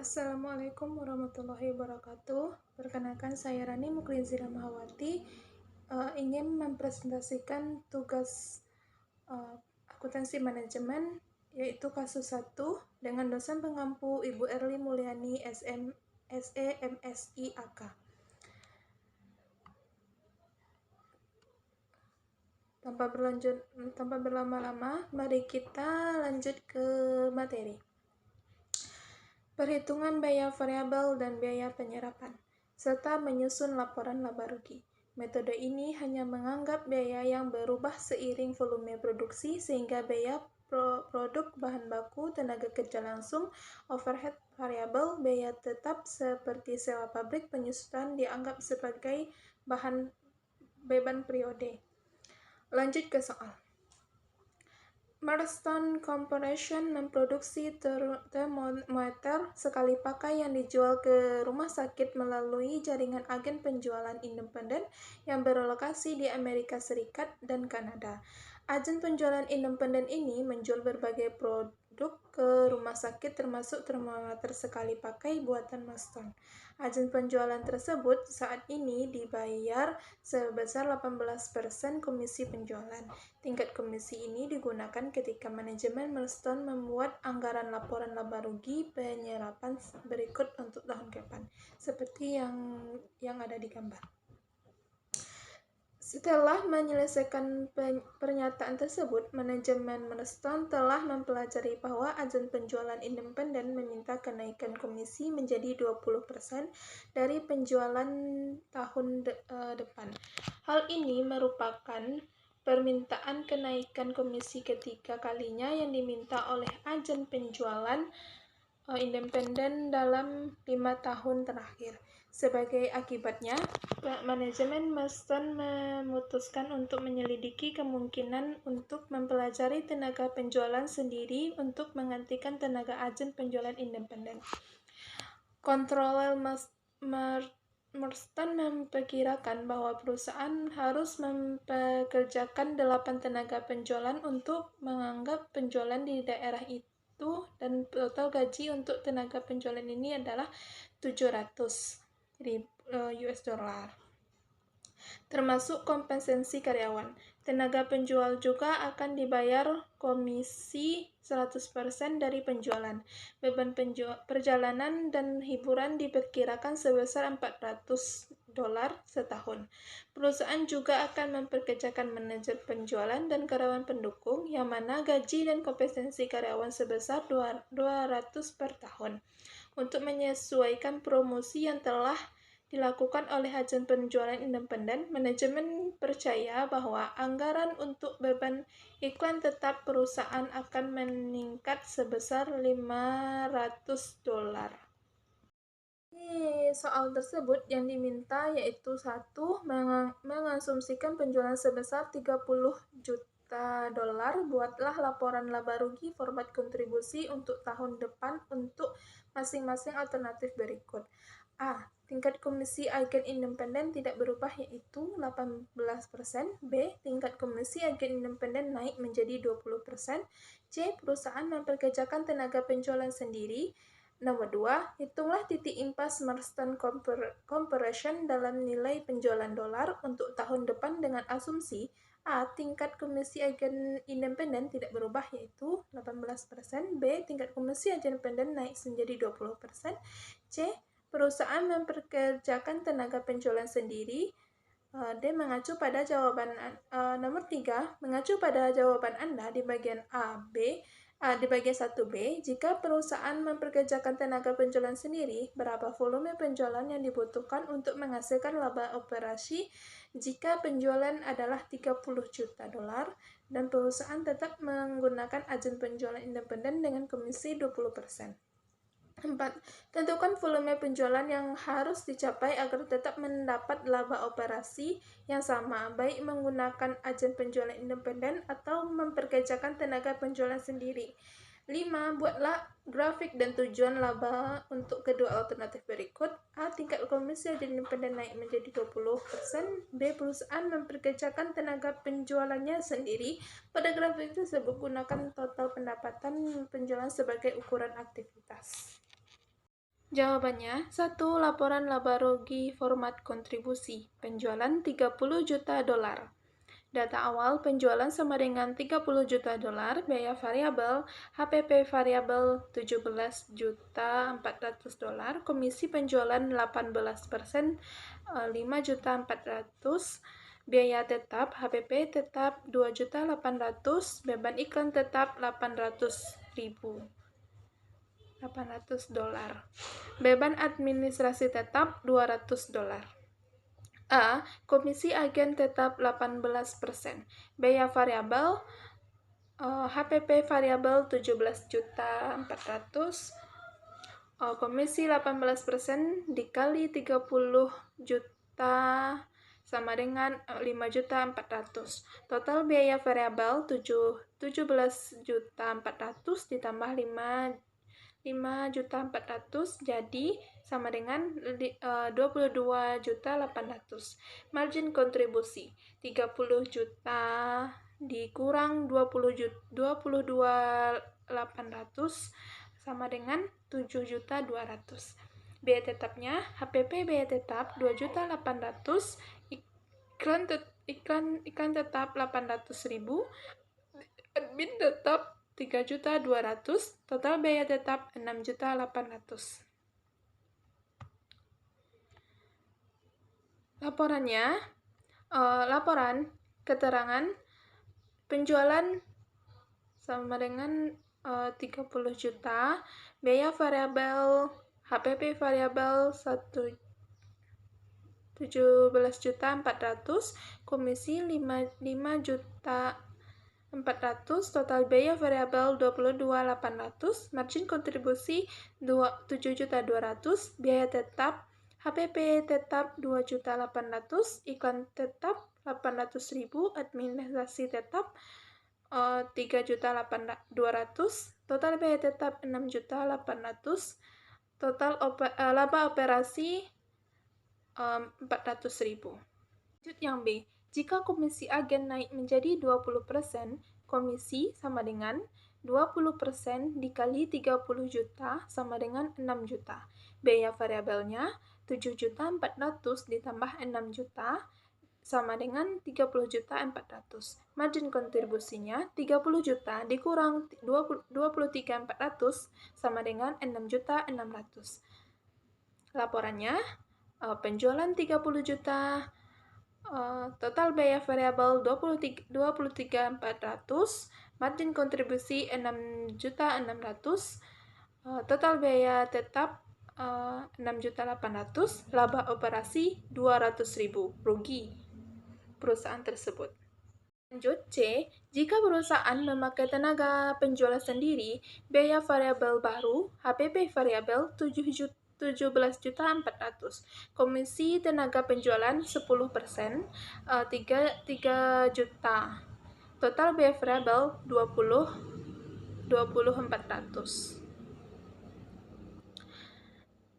Assalamualaikum warahmatullahi wabarakatuh. Perkenalkan, saya Rani Muklinzira Mahawati, ingin mempresentasikan tugas akuntansi manajemen, yaitu kasus 1 dengan dosen pengampu Ibu Erli Mulyani SE MSI AK. Tanpa berlama-lama, mari kita lanjut ke materi. Perhitungan biaya variabel dan biaya penyerapan, serta menyusun laporan laba rugi. Metode ini hanya menganggap biaya yang berubah seiring volume produksi, sehingga biaya produk bahan baku, tenaga kerja langsung, overhead variabel, biaya tetap seperti sewa pabrik, penyusutan dianggap sebagai beban periode. Lanjut ke soal. Marston Corporation memproduksi termometer sekali pakai yang dijual ke rumah sakit melalui jaringan agen penjualan independen yang berlokasi di Amerika Serikat dan Kanada. Agen penjualan independen ini menjual berbagai produk ke rumah sakit termasuk termometer sekali pakai buatan Marston. Agen penjualan tersebut saat ini dibayar sebesar 18% komisi penjualan. Tingkat komisi ini digunakan ketika manajemen Marston membuat anggaran laporan laba rugi penyerapan berikut untuk tahun depan, seperti yang ada di gambar. Setelah menyelesaikan pernyataan tersebut, manajemen Marston telah mempelajari bahwa agen penjualan independen meminta kenaikan komisi menjadi 20% dari penjualan tahun depan. Hal ini merupakan permintaan kenaikan komisi ketiga kalinya yang diminta oleh agen penjualan independen dalam 5 tahun terakhir. Sebagai akibatnya, manajemen Marston memutuskan untuk menyelidiki kemungkinan untuk mempelajari tenaga penjualan sendiri untuk menggantikan tenaga agen penjualan independen. Kontroler Marston memperkirakan bahwa perusahaan harus mempekerjakan 8 tenaga penjualan untuk menganggap penjualan di daerah itu, dan total gaji untuk tenaga penjualan ini adalah 700 US dollar, termasuk kompensasi karyawan. Tenaga penjual juga akan dibayar komisi 100% dari penjualan. Beban perjalanan dan hiburan diperkirakan sebesar 400 dolar setahun. Perusahaan juga akan mempekerjakan manajer penjualan dan karyawan pendukung, yang mana gaji dan kompensasi karyawan sebesar 200 per tahun. Untuk menyesuaikan promosi yang telah dilakukan oleh agen penjualan independen, manajemen percaya bahwa anggaran untuk beban iklan tetap perusahaan akan meningkat sebesar 500 dolar. Soal tersebut yang diminta yaitu 1. Mengasumsikan penjualan sebesar 30 juta dolar. Buatlah laporan laba rugi format kontribusi untuk tahun depan untuk masing-masing alternatif berikut. A. Tingkat komisi agen independen tidak berubah yaitu 18%. B. Tingkat komisi agen independen naik menjadi 20%. C. Perusahaan memperkerjakan tenaga penjualan sendiri. Nomor 2. Hitunglah titik impas Marston Corporation dalam nilai penjualan dolar untuk tahun depan dengan asumsi A. Tingkat komisi agen independen tidak berubah yaitu 18%. B. Tingkat komisi agen independen naik menjadi 20%. C. Perusahaan memperkerjakan tenaga penjualan sendiri. D. Mengacu pada jawaban nomor 3. Mengacu pada jawaban Anda di bagian di bagian 1B, jika perusahaan memperkerjakan tenaga penjualan sendiri, berapa volume penjualan yang dibutuhkan untuk menghasilkan laba operasi jika penjualan adalah 30 juta dolar, dan perusahaan tetap menggunakan agen penjualan independen dengan komisi 20%. 4. Tentukan volume penjualan yang harus dicapai agar tetap mendapat laba operasi yang sama, baik menggunakan agen penjualan independen atau memperkerjakan tenaga penjualan sendiri. 5. Buatlah grafik dan tujuan laba untuk kedua alternatif berikut. A. Tingkat komisi agen independen naik menjadi 20%. B. Perusahaan memperkerjakan tenaga penjualannya sendiri. Pada grafik tersebut, gunakan total pendapatan penjualan sebagai ukuran aktivitas. Jawabannya, 1. Laporan laba rugi format kontribusi. Penjualan 30 juta dolar. Data awal penjualan sama dengan 30 juta dolar, biaya variabel, HPP variabel 17 juta 400 dolar, komisi penjualan 18%, 5 juta 400, biaya tetap, HPP tetap 2 juta 800, beban iklan tetap 800 dolar. Beban administrasi tetap 200 dolar. A. Komisi agen tetap 18%. Biaya variabel HPP variabel 17 juta 400. Komisi 18% dikali 30 juta sama dengan 5 juta 400. Total biaya variabel 17 juta 400 ditambah 5 juta 400 jadi sama dengan 22 juta 800. Margin kontribusi 30 juta dikurang 22.800 sama dengan 7.200. Biaya tetapnya HPP biaya tetap 2.800, iklan tetap 800.000, admin tetap 3.200, total biaya tetap 6.800. Laporannya, laporan keterangan penjualan sama dengan 30 juta, biaya variabel HPP variabel 17 juta 400, komisi 5 juta 400, total biaya variabel 22.800, margin kontribusi 7 juta 200, biaya tetap HPP tetap 2 juta 800, iklan tetap 800.000, administrasi tetap 3 juta 200, total biaya tetap 6 juta 800, total laba operasi 400.000. Lanjut yang B. Jika komisi agen naik menjadi 20%, komisi sama dengan 20% dikali 30 juta sama dengan 6 juta. Biaya variabelnya 7 juta 400 ditambah 6 juta sama dengan 30 juta 400. Margin kontribusinya 30 juta dikurang 23 400 sama dengan 6 juta 600. Laporannya, penjualan 30 juta, total biaya variabel 23 400, margin kontribusi 6 juta 600, total biaya tetap 6 juta 800, laba operasi 200.000, rugi perusahaan tersebut. Lanjut C. Jika perusahaan memakai tenaga penjual sendiri, biaya variabel baru, HPP variabel 17 juta 400. Komisi tenaga penjualan 10%, 3 juta. Total biaya variabel 400.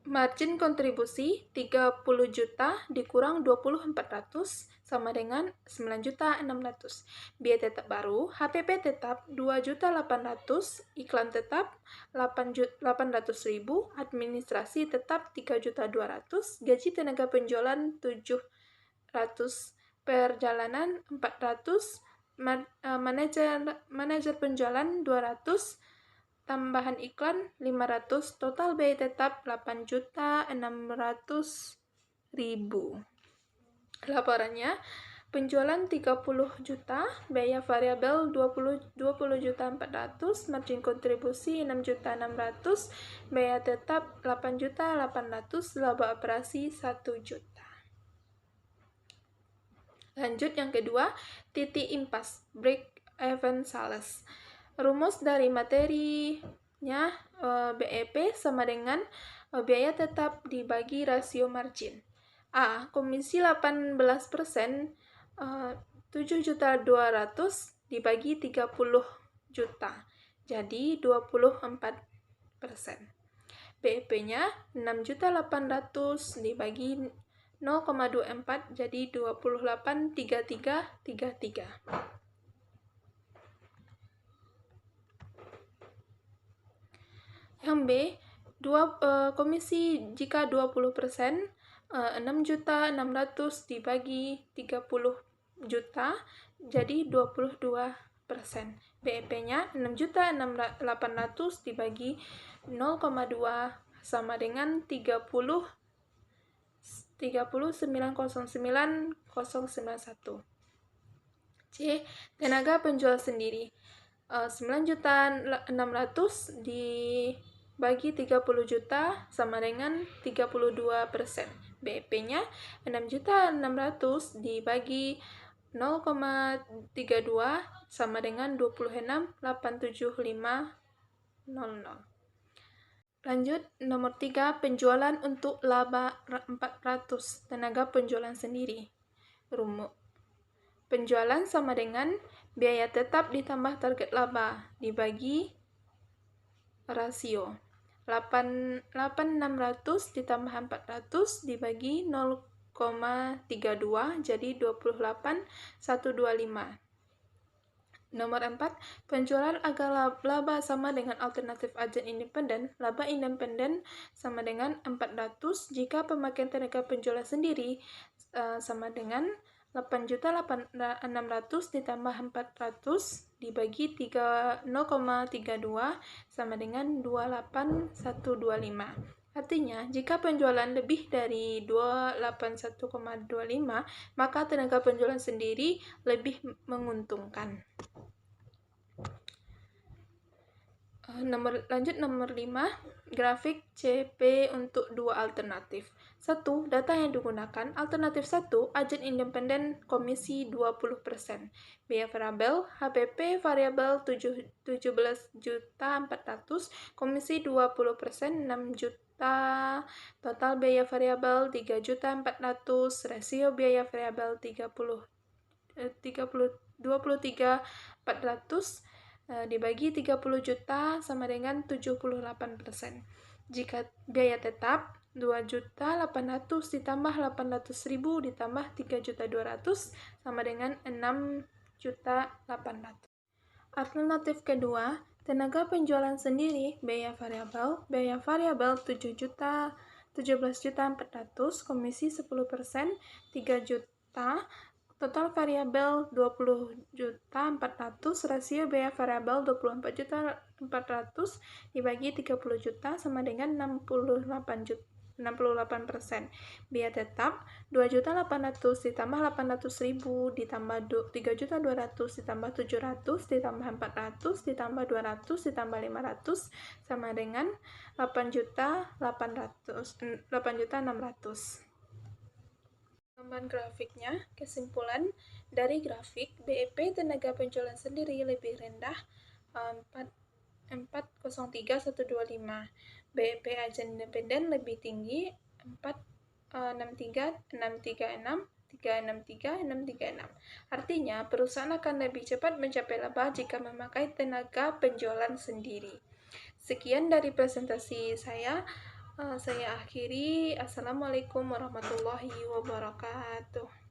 Margin kontribusi 30 juta dikurang 20.400 sama dengan 9 juta 600. Biaya tetap baru, HPP tetap 2 juta 800, iklan tetap 800.000, administrasi tetap 3 juta 200, gaji tenaga penjualan 700, perjalanan 400, manajer penjualan 200, tambahan iklan 500, total biaya tetap 8.600.000. Laporannya, penjualan 30 juta, biaya variabel 20 juta 400, margin kontribusi 6 juta 600, biaya tetap 8 juta 800, laba operasi 1 juta. Lanjut yang kedua, titik impas, break even sales. Rumus dari materinya BEP sama dengan biaya tetap dibagi rasio margin. A. Komisi 18%, 7 juta 200 dibagi 30 juta, jadi 24%. BEP-nya 6 juta 800 dibagi 0,24 jadi 28.3333. Yang B, Komisi jika 20%, 6.600.000 dibagi 30 juta, jadi 22%. BEP-nya 6.800.000 dibagi 0,2 sama dengan 30.909.091. C. Tenaga penjual sendiri. 9.600.000 dibagi 30 juta sama dengan 32%. BEP-nya 6.600.000 dibagi 0,32 sama dengan 26.875.00. Lanjut, nomor 3, penjualan untuk laba 400, tenaga penjualan sendiri. Rumus. Penjualan sama dengan biaya tetap ditambah target laba dibagi rasio. 8.600 ditambah 400 dibagi 0,32 jadi 28.125. Nomor 4, penjualan agar laba sama dengan alternatif agen independen. Laba independen sama dengan 400 jika pemakaian tenaga penjualan sendiri sama dengan 8.600 ditambah 400 dibagi 0,32 sama dengan 28.125. Artinya, jika penjualan lebih dari 281,25, maka tenaga penjualan sendiri lebih menguntungkan. Lanjut nomor 5, grafik CP untuk dua alternatif. 1. Data yang digunakan. Alternatif 1, agen independen komisi 20%. Biaya variabel, HPP variabel 17.400.000, komisi 20%, 6 juta, total biaya variabel 3.400.000, rasio biaya variabel 23.400 dibagi 30 juta sama dengan 78%. Jika biaya tetap 2.800.000 ditambah 800.000 ditambah 3.200.000 sama dengan 6.800.000. Alternatif kedua, tenaga penjualan sendiri, biaya variabel 17.400.000, komisi 10%, 3 juta, total variabel 20.400.000, rasio biaya variabel 24.400.000 dibagi 30 juta sama dengan 68%. Biaya tetap 2.800.000 ditambah 800.000 ditambah 3.200.000 ditambah 700 ditambah 400 ditambah 200 ditambah 500 sama dengan 8.600.000. Gambar grafiknya, kesimpulan dari grafik, BEP tenaga penjualan sendiri lebih rendah 403.125, BEP agen independen lebih tinggi 463.636, Artinya, perusahaan akan lebih cepat mencapai laba jika memakai tenaga penjualan sendiri. Sekian dari presentasi saya akhiri. Assalamualaikum warahmatullahi wabarakatuh.